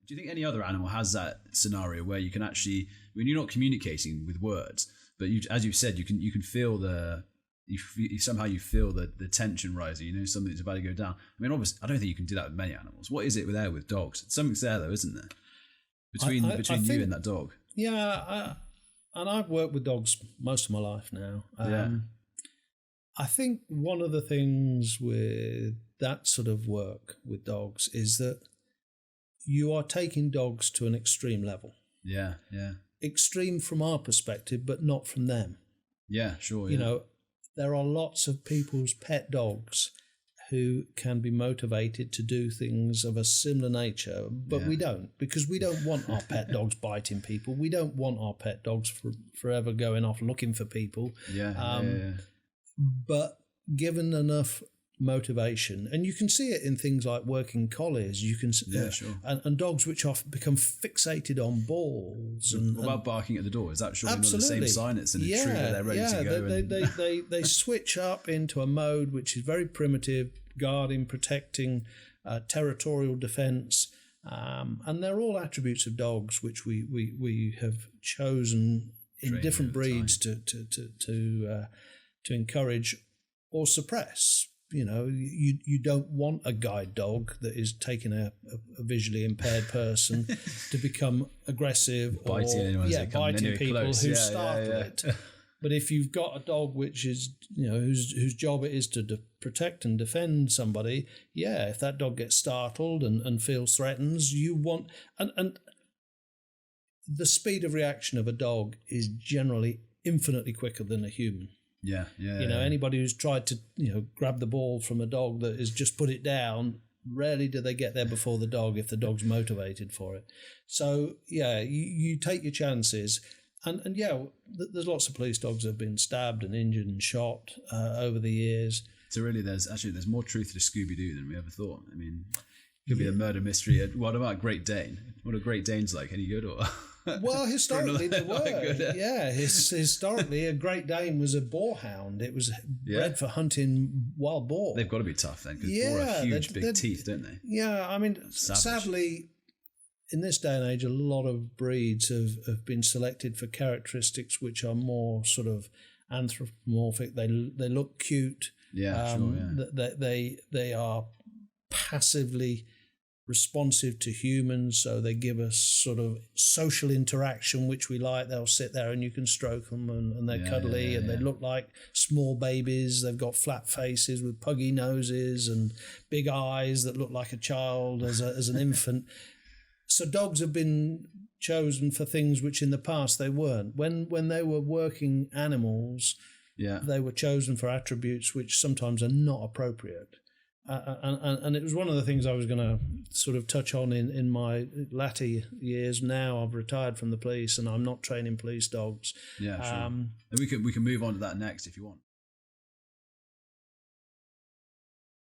Do you think any other animal has that scenario where you can actually, when you're not communicating with words, but you, as you said, you can feel somehow you feel the tension rising. You know something's about to go down. I mean, obviously, I don't think you can do that with many animals. What is it with dogs? Something's there though, isn't there? Between I you think, and that dog. Yeah, and I've worked with dogs most of my life now. I think one of the things with that sort of work with dogs is that you are taking dogs to an extreme level. Yeah. Extreme from our perspective, but not from them. Yeah, sure. You know, there are lots of people's pet dogs who can be motivated to do things of a similar nature, but we don't, because we don't want our pet dogs biting people. We don't want our pet dogs forever going off looking for people. But given enough motivation, and you can see it in things like working collies, you can and dogs which become fixated on balls. And what about barking at the door? Is that surely not the same sign? It's an intruder, they're ready to go. They switch up into a mode which is very primitive, guarding, protecting, territorial defence, and they're all attributes of dogs which we have chosen in different breeds to encourage or suppress. You know, you don't want a guide dog that is taking a visually impaired person to become aggressive or biting people who startle it. But if you've got a dog which is, you know, whose job it is to protect and defend somebody, if that dog gets startled and feels threatened, you want and the speed of reaction of a dog is generally infinitely quicker than a human. Anybody who's tried to, grab the ball from a dog that has just put it down, rarely do they get there before the dog if the dog's motivated for it. So, you take your chances. And there's lots of police dogs that have been stabbed and injured and shot over the years. So really there's more truth to Scooby-Doo than we ever thought. I mean, it could be a murder mystery. What about Great Dane? What are Great Danes like? Any good or... Well, historically they were. Historically, a Great Dane was a boarhound. It was bred for hunting wild boar. They've got to be tough then, because boar have huge, big teeth, don't they? Yeah, I mean, sadly, in this day and age, a lot of breeds have been selected for characteristics which are more sort of anthropomorphic. They look cute. They are passively responsive to humans, so they give us sort of social interaction which we like. They'll sit there and you can stroke them and they're cuddly and they look like small babies. They've got flat faces with puggy noses and big eyes that look like a child as an infant. So dogs have been chosen for things which in the past they weren't. When they were working animals, they were chosen for attributes which sometimes are not appropriate. And it was one of the things I was going to sort of touch on in my latter years. Now I've retired from the police and I'm not training police dogs. Yeah, sure. And we can move on to that next if you want.